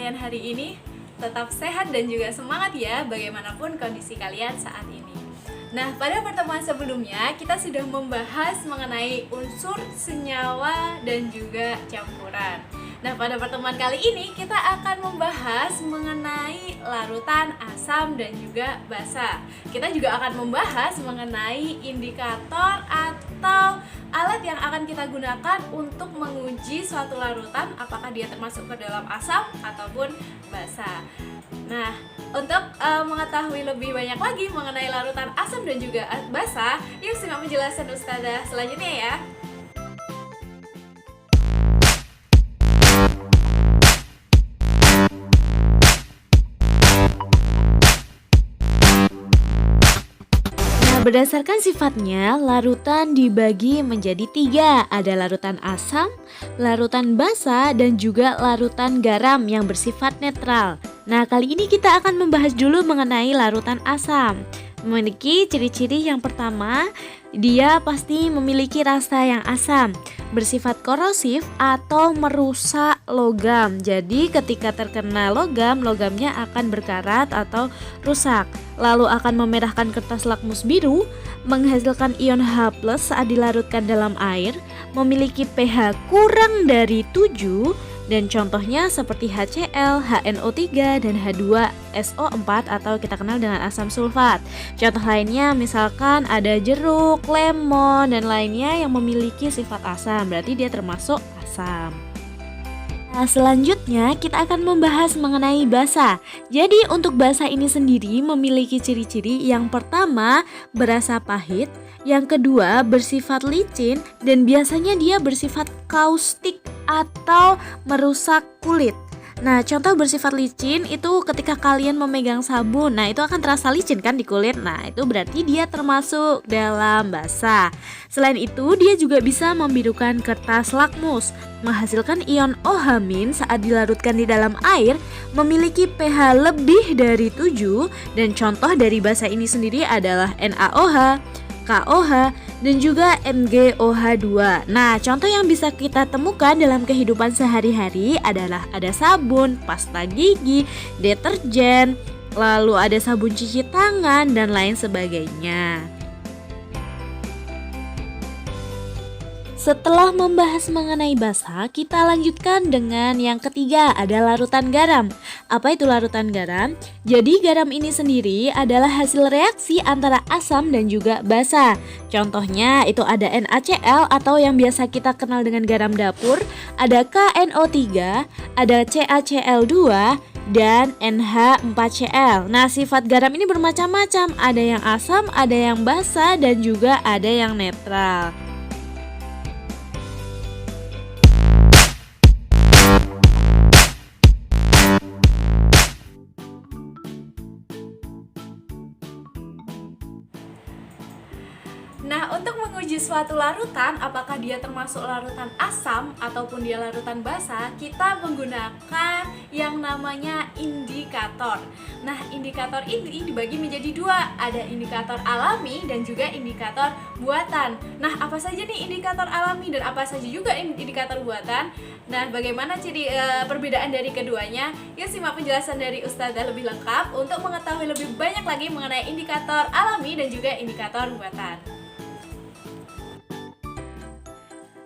dengan hari ini? Tetap sehat dan juga semangat ya, bagaimanapun kondisi kalian saat ini. Nah, pada pertemuan sebelumnya kita sudah membahas mengenai unsur, senyawa, dan juga campuran. Nah, pada pertemuan kali ini kita akan membahas mengenai larutan asam dan juga basa. Kita juga akan membahas mengenai indikator atau alat yang akan kita gunakan untuk menguji suatu larutan apakah dia termasuk ke dalam asam ataupun basa. Nah, untuk mengetahui lebih banyak lagi mengenai larutan asam dan juga basa, yuk simak penjelasan Ustazah selanjutnya ya. Berdasarkan sifatnya, larutan dibagi menjadi 3. Ada larutan asam, larutan basa, dan juga larutan garam yang bersifat netral. Nah, kali ini kita akan membahas dulu mengenai larutan asam. Memiliki ciri-ciri yang pertama, dia pasti memiliki rasa yang asam, bersifat korosif atau merusak logam. Jadi ketika terkena logam, logamnya akan berkarat atau rusak. Lalu akan memerahkan kertas lakmus biru, menghasilkan ion H+ saat dilarutkan dalam air, memiliki pH kurang dari 7, dan contohnya seperti HCl, HNO3, dan H2SO4 atau kita kenal dengan asam sulfat. Contoh lainnya misalkan ada jeruk, lemon, dan lainnya yang memiliki sifat asam, berarti dia termasuk asam. Nah, selanjutnya kita akan membahas mengenai basa. Jadi untuk basa ini sendiri memiliki ciri-ciri. Yang pertama, berasa pahit. Yang kedua, bersifat licin dan biasanya dia bersifat kaustik atau merusak kulit. Nah, contoh bersifat licin itu ketika kalian memegang sabun. Nah, itu akan terasa licin kan di kulit. Nah, itu berarti dia termasuk dalam basa. Selain itu, dia juga bisa membirukan kertas lakmus, menghasilkan ion OH- saat dilarutkan di dalam air, memiliki pH lebih dari 7, dan contoh dari basa ini sendiri adalah NaOH, KOH, dan juga MgOH2. Nah, contoh yang bisa kita temukan dalam kehidupan sehari-hari adalah ada sabun, pasta gigi, deterjen, lalu ada sabun cuci tangan, dan lain sebagainya. Setelah membahas mengenai basa, kita lanjutkan dengan yang ketiga, ada larutan garam. Apa itu larutan garam? Jadi garam ini sendiri adalah hasil reaksi antara asam dan juga basa. Contohnya itu ada NaCl atau yang biasa kita kenal dengan garam dapur, ada KNO3, ada CaCl2, dan NH4Cl. Nah, sifat garam ini bermacam-macam, ada yang asam, ada yang basa, dan juga ada yang netral. Nah, untuk menguji suatu larutan, apakah dia termasuk larutan asam ataupun dia larutan basa, kita menggunakan yang namanya indikator. Nah, indikator ini dibagi menjadi 2, ada indikator alami dan juga indikator buatan. Nah, apa saja nih indikator alami dan apa saja juga indikator buatan? Nah, bagaimana perbedaan dari keduanya? Yuk simak penjelasan dari Ustazah lebih lengkap untuk mengetahui lebih banyak lagi mengenai indikator alami dan juga indikator buatan.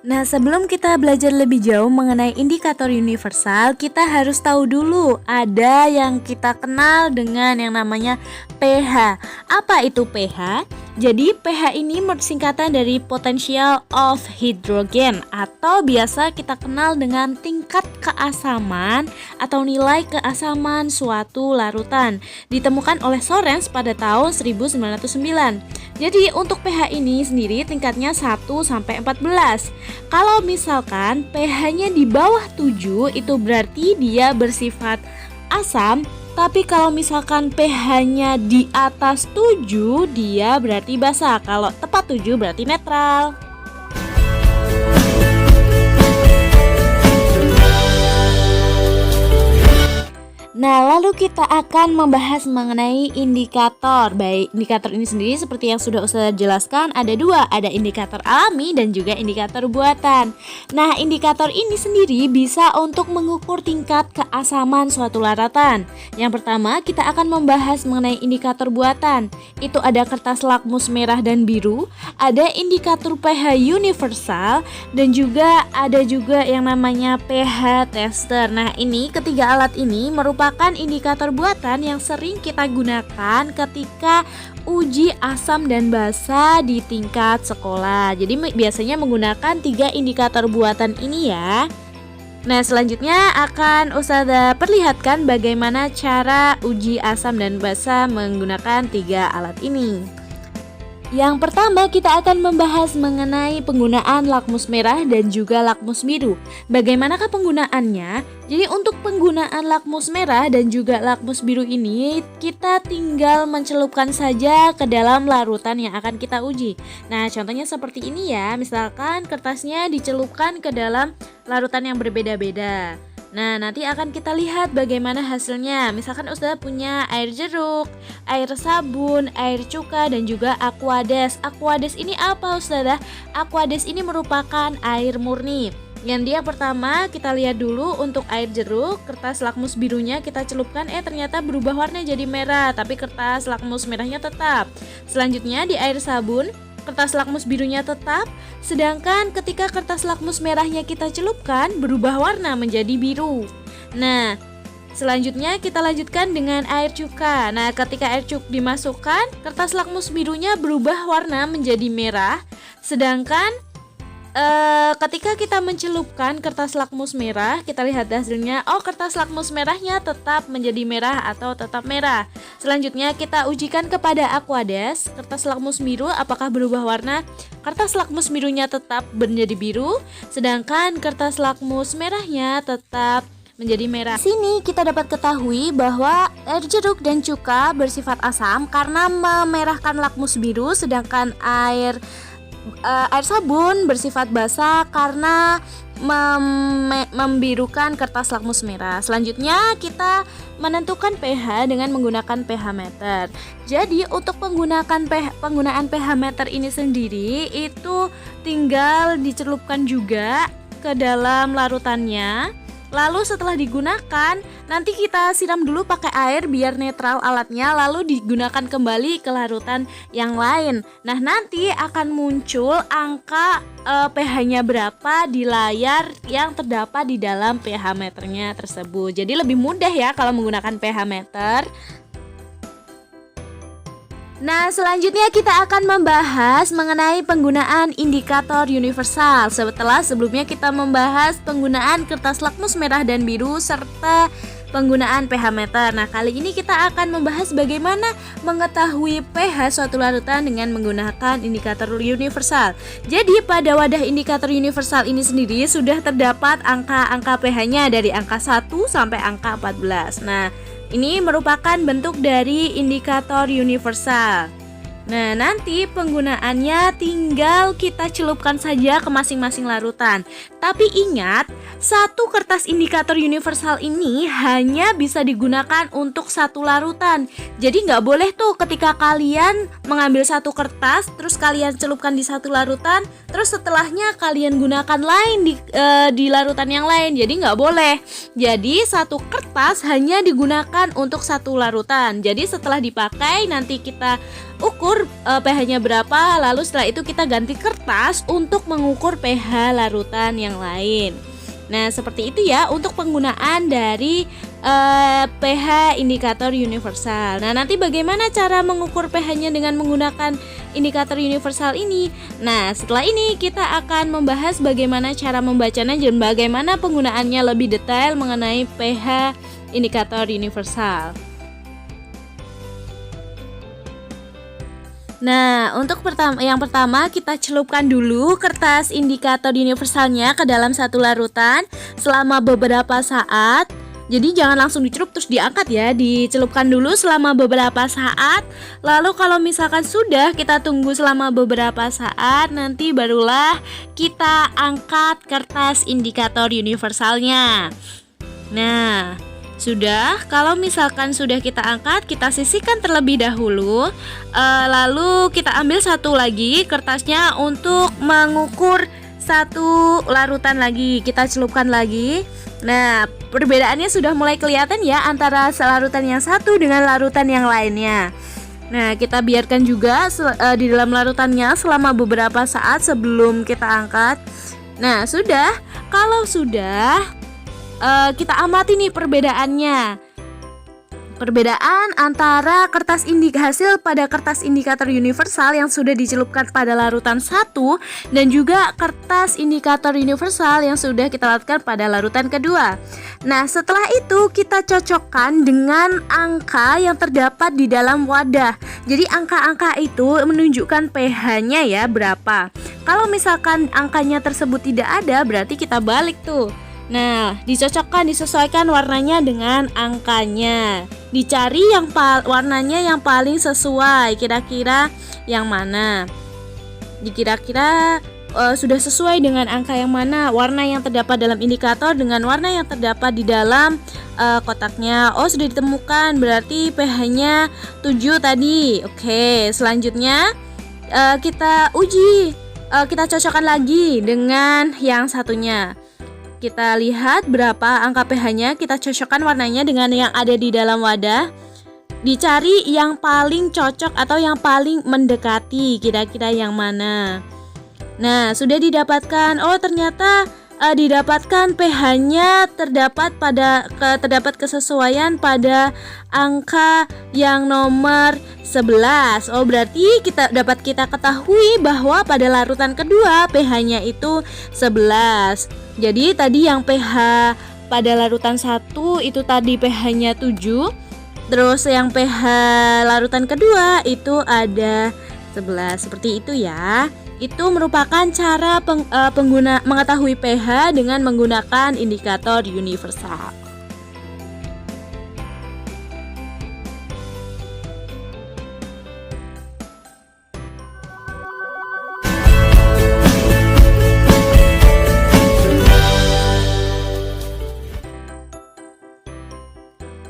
Nah, sebelum kita belajar lebih jauh mengenai indikator universal, kita harus tahu dulu ada yang kita kenal dengan yang namanya pH. Apa itu pH? Jadi pH ini singkatan dari potential of hydrogen atau biasa kita kenal dengan tingkat keasaman atau nilai keasaman suatu larutan. Ditemukan oleh Sorens pada tahun 1909. Jadi untuk pH ini sendiri tingkatnya 1 sampai 14. Kalau misalkan pH-nya di bawah 7 itu berarti dia bersifat asam. Tapi kalau misalkan pH-nya di atas 7 dia berarti basa. Kalau tepat 7 berarti netral. Nah, lalu kita akan membahas mengenai indikator. Baik, indikator ini sendiri seperti yang sudah Ustazah jelaskan ada dua, ada indikator alami dan juga indikator buatan. Nah, indikator ini sendiri bisa untuk mengukur tingkat keasaman suatu larutan. Yang pertama, kita akan membahas mengenai indikator buatan. Itu ada kertas lakmus merah dan biru, ada indikator pH universal, dan juga ada yang namanya pH tester. Nah, ini ketiga alat ini merupakan indikator buatan yang sering kita gunakan ketika uji asam dan basa di tingkat sekolah. Jadi biasanya menggunakan 3 indikator buatan ini ya. Nah, selanjutnya akan Ustazah perlihatkan bagaimana cara uji asam dan basa menggunakan 3 alat ini. Yang pertama, kita akan membahas mengenai penggunaan lakmus merah dan juga lakmus biru. Bagaimanakah penggunaannya? Jadi untuk penggunaan lakmus merah dan juga lakmus biru ini, kita tinggal mencelupkan saja ke dalam larutan yang akan kita uji. Nah, contohnya seperti ini ya. Misalkan kertasnya dicelupkan ke dalam larutan yang berbeda-beda. Nah, nanti akan kita lihat bagaimana hasilnya. Misalkan Ustazah punya air jeruk, air sabun, air cuka, dan juga aquades. Aquades ini apa Ustazah? Aquades ini merupakan air murni. Yang dia pertama kita lihat dulu untuk air jeruk, kertas lakmus birunya kita celupkan, ternyata berubah warna jadi merah, tapi kertas lakmus merahnya tetap. Selanjutnya di air sabun, kertas lakmus birunya tetap, sedangkan ketika kertas lakmus merahnya kita celupkan berubah warna menjadi biru. Nah, selanjutnya kita lanjutkan dengan air cuka. Nah, ketika air cuka dimasukkan, kertas lakmus birunya berubah warna menjadi merah, sedangkan ketika kita mencelupkan kertas lakmus merah, kita lihat hasilnya. Oh, kertas lakmus merahnya tetap menjadi merah atau tetap merah. Selanjutnya kita ujikan kepada aquades, kertas lakmus biru apakah berubah warna. Kertas lakmus birunya tetap menjadi biru, sedangkan kertas lakmus merahnya tetap menjadi merah. Di sini kita dapat ketahui bahwa air jeruk dan cuka bersifat asam karena memerahkan lakmus biru, sedangkan air sabun bersifat basa karena membirukan kertas lakmus merah. Selanjutnya kita menentukan pH dengan menggunakan pH meter. Jadi untuk penggunaan pH meter ini sendiri itu tinggal dicelupkan juga ke dalam larutannya. Lalu setelah digunakan, nanti kita siram dulu pakai air biar netral alatnya, lalu digunakan kembali ke larutan yang lain. Nah, nanti akan muncul angka pH-nya berapa di layar yang terdapat di dalam pH meternya tersebut. Jadi lebih mudah ya kalau menggunakan pH meter. Nah, selanjutnya kita akan membahas mengenai penggunaan indikator universal. Setelah sebelumnya kita membahas penggunaan kertas lakmus merah dan biru serta penggunaan pH meter. Nah, kali ini kita akan membahas bagaimana mengetahui pH suatu larutan dengan menggunakan indikator universal. Jadi pada wadah indikator universal ini sendiri sudah terdapat angka-angka pH-nya dari angka 1 sampai angka 14. Nah, ini merupakan bentuk dari indikator universal. Nah, nanti penggunaannya tinggal kita celupkan saja ke masing-masing larutan. Tapi ingat, satu kertas indikator universal ini hanya bisa digunakan untuk satu larutan. Jadi nggak boleh tuh ketika kalian mengambil satu kertas, terus kalian celupkan di satu larutan, terus setelahnya kalian gunakan lain di larutan yang lain. Jadi nggak boleh. Jadi satu kertas hanya digunakan untuk satu larutan. Jadi setelah dipakai nanti kita ukur pH-nya berapa, lalu setelah itu kita ganti kertas untuk mengukur pH larutan yang lain. Nah, seperti itu ya untuk penggunaan dari pH indikator universal. Nah, nanti bagaimana cara mengukur pH-nya dengan menggunakan indikator universal ini? Nah, setelah ini kita akan membahas bagaimana cara membacanya dan bagaimana penggunaannya lebih detail mengenai pH indikator universal. Nah, untuk yang pertama kita celupkan dulu kertas indikator universalnya ke dalam satu larutan selama beberapa saat. Jadi jangan langsung dicelup terus diangkat ya, dicelupkan dulu selama beberapa saat. Lalu kalau misalkan sudah, kita tunggu selama beberapa saat, nanti barulah kita angkat kertas indikator universalnya. Nah, Sudah, kalau misalkan sudah kita angkat, kita sisihkan terlebih dahulu. Lalu kita ambil satu lagi kertasnya untuk mengukur satu larutan lagi. Kita celupkan lagi. Nah, perbedaannya sudah mulai kelihatan ya antara larutan yang satu dengan larutan yang lainnya. Nah, kita biarkan juga di dalam larutannya selama beberapa saat sebelum kita angkat. Nah, sudah. Kalau sudah, kita amati nih perbedaannya. Perbedaan antara kertas hasil pada kertas indikator universal yang sudah dicelupkan pada larutan 1 dan juga kertas indikator universal yang sudah kita lakukan pada larutan kedua. Nah, setelah itu kita cocokkan dengan angka yang terdapat di dalam wadah. Jadi angka-angka itu menunjukkan pH-nya ya berapa. Kalau misalkan angkanya tersebut tidak ada, berarti kita balik tuh. Nah, dicocokkan, disesuaikan warnanya dengan angkanya. Dicari yang warnanya yang paling sesuai, kira-kira yang mana. Kira-kira sudah sesuai dengan angka yang mana, warna yang terdapat dalam indikator dengan warna yang terdapat di dalam kotaknya. Oh, sudah ditemukan, berarti pH-nya 7 tadi. Oke, selanjutnya kita uji, kita cocokkan lagi dengan yang satunya. Kita lihat berapa angka pH-nya, kita cocokkan warnanya dengan yang ada di dalam wadah. Dicari yang paling cocok atau yang paling mendekati, kira-kira yang mana. Nah, sudah didapatkan. Oh, ternyata didapatkan pH-nya terdapat kesesuaian pada angka yang nomor 11. Oh, berarti kita ketahui bahwa pada larutan kedua pH-nya itu 11. Jadi tadi yang pH pada larutan 1 itu tadi pH-nya 7. Terus yang pH larutan kedua itu ada 11. Seperti itu ya. Itu merupakan cara pengguna mengetahui pH dengan menggunakan indikator universal.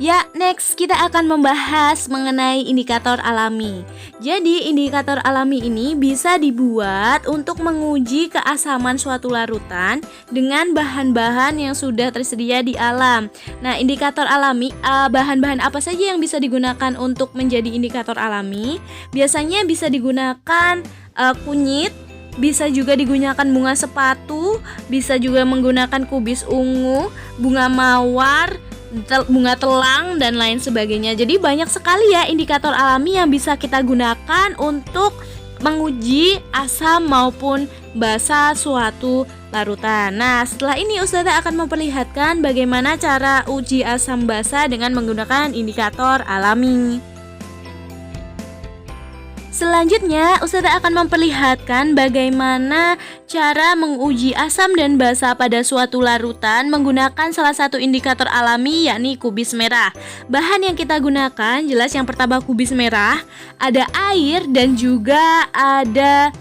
Ya, next kita akan membahas mengenai indikator alami. Jadi, indikator alami ini bisa dibuat untuk menguji keasaman suatu larutan dengan bahan-bahan yang sudah tersedia di alam. Nah, indikator alami, bahan-bahan apa saja yang bisa digunakan untuk menjadi indikator alami? Biasanya bisa digunakan kunyit, bisa juga digunakan bunga sepatu, bisa juga menggunakan kubis ungu, bunga mawar, bunga telang, dan lain sebagainya. Jadi banyak sekali ya indikator alami yang bisa kita gunakan untuk menguji asam maupun basa suatu larutan. Nah, setelah ini Ustazah akan memperlihatkan bagaimana cara uji asam basa dengan menggunakan indikator alami. Selanjutnya, Ustazah akan memperlihatkan bagaimana cara menguji asam dan basa pada suatu larutan menggunakan salah satu indikator alami, yakni kubis merah. Bahan yang kita gunakan jelas yang pertama kubis merah, ada air dan juga ada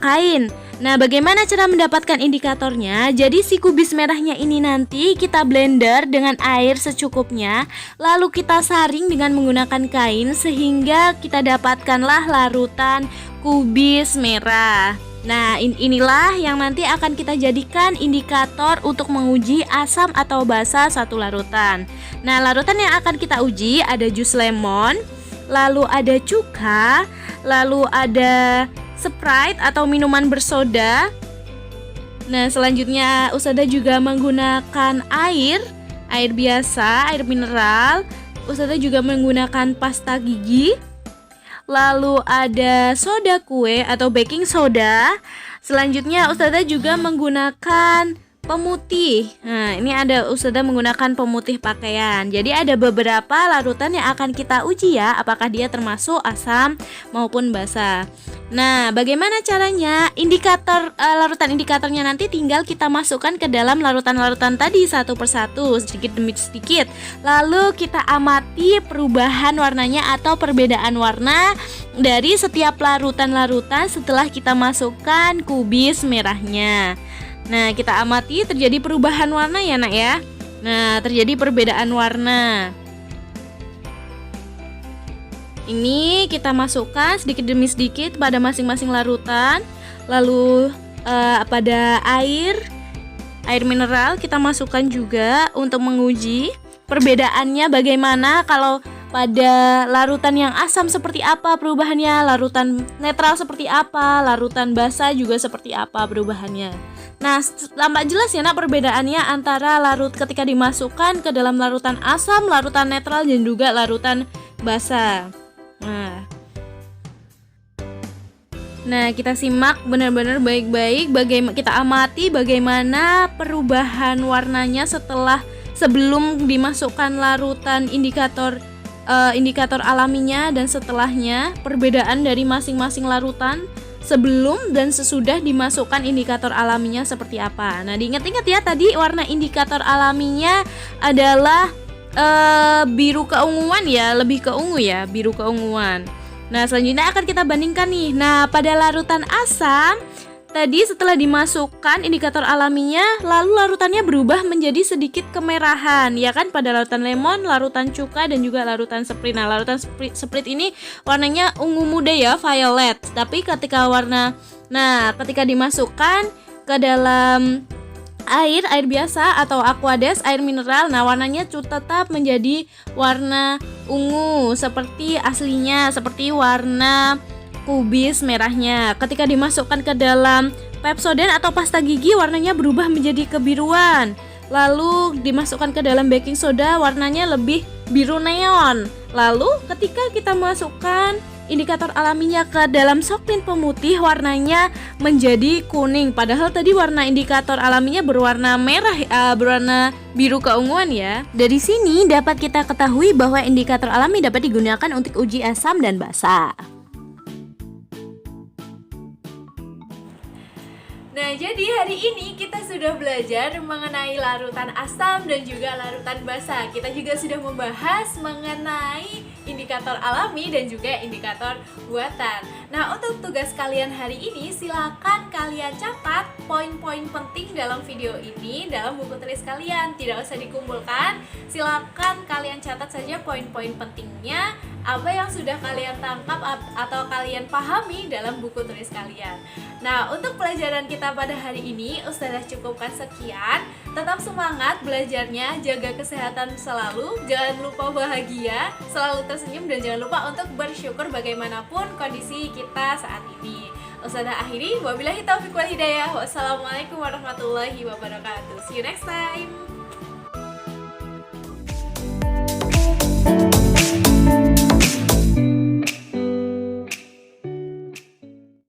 kain. Nah, bagaimana cara mendapatkan indikatornya? Jadi si kubis merahnya ini nanti kita blender dengan air secukupnya, lalu kita saring dengan menggunakan kain sehingga kita dapatkanlah larutan kubis merah. Nah, inilah yang nanti akan kita jadikan indikator untuk menguji asam atau basa suatu larutan. Nah, larutan yang akan kita uji ada jus lemon, lalu ada cuka, lalu ada Sprite atau minuman bersoda. Nah, selanjutnya Ustazah juga menggunakan air biasa, air mineral. Ustazah juga menggunakan pasta gigi. Lalu ada soda kue atau baking soda. Selanjutnya Ustazah juga menggunakan pemutih. Nah, ini ada Ustazah menggunakan pemutih pakaian. Jadi ada beberapa larutan yang akan kita uji ya, apakah dia termasuk asam maupun basa. Nah, bagaimana caranya? Larutan indikatornya nanti tinggal kita masukkan ke dalam larutan-larutan tadi satu persatu, sedikit demi sedikit. Lalu kita amati perubahan warnanya atau perbedaan warna dari setiap larutan-larutan setelah kita masukkan kubis merahnya. Nah, kita amati terjadi perubahan warna ya nak ya. Nah, terjadi perbedaan warna. Ini kita masukkan sedikit demi sedikit pada masing-masing larutan. Lalu pada air mineral kita masukkan juga untuk menguji perbedaannya bagaimana. Kalau pada larutan yang asam seperti apa perubahannya, larutan netral seperti apa, larutan basa juga seperti apa perubahannya. Nah, tampak jelas ya nak perbedaannya antara larut ketika dimasukkan ke dalam larutan asam, larutan netral dan juga larutan basa. Nah, kita simak benar-benar baik-baik, bagaimana kita amati bagaimana perubahan warnanya sebelum dimasukkan larutan indikator alaminya dan setelahnya, perbedaan dari masing-masing larutan sebelum dan sesudah dimasukkan indikator alaminya seperti apa. Nah, diingat-ingat ya, tadi warna indikator alaminya adalah biru keunguan ya, lebih ke ungu ya, biru keunguan. Nah, selanjutnya akan kita bandingkan nih. Nah, pada larutan asam tadi setelah dimasukkan indikator alaminya, lalu larutannya berubah menjadi sedikit kemerahan, ya kan? Pada larutan lemon, larutan cuka dan juga larutan sprite. Nah, larutan sprite ini warnanya ungu muda ya, violet. Tapi ketika dimasukkan ke dalam air biasa atau aqueous, air mineral, nah warnanya tetap menjadi warna ungu seperti aslinya, seperti warna kubis merahnya. Ketika dimasukkan ke dalam Pepsodent atau pasta gigi, warnanya berubah menjadi kebiruan. Lalu dimasukkan ke dalam baking soda, warnanya lebih biru neon. Lalu ketika kita masukkan indikator alaminya ke dalam Soklin pemutih, warnanya menjadi kuning. Padahal tadi warna indikator alaminya berwarna merah, berwarna biru keunguan ya. Dari sini dapat kita ketahui bahwa indikator alami dapat digunakan untuk uji asam dan basa. Nah, jadi hari ini kita sudah belajar mengenai larutan asam dan juga larutan basa. Kita juga sudah membahas mengenai indikator alami dan juga indikator buatan. Nah, untuk tugas kalian hari ini, silakan kalian catat poin-poin penting dalam video ini dalam buku tulis kalian. Tidak usah dikumpulkan, silakan kalian catat saja poin-poin pentingnya, apa yang sudah kalian tangkap atau kalian pahami dalam buku tulis kalian. Nah, untuk pelajaran kita pada hari ini, Ustazah cukupkan sekian. Tetap semangat belajarnya, jaga kesehatan selalu, jangan lupa bahagia, selalu tersenyum, dan jangan lupa untuk bersyukur bagaimanapun kondisi kita saat ini. Ustazah akhiri, wabillahi taufiq wal hidayah. Wassalamualaikum warahmatullahi wabarakatuh. See you next time.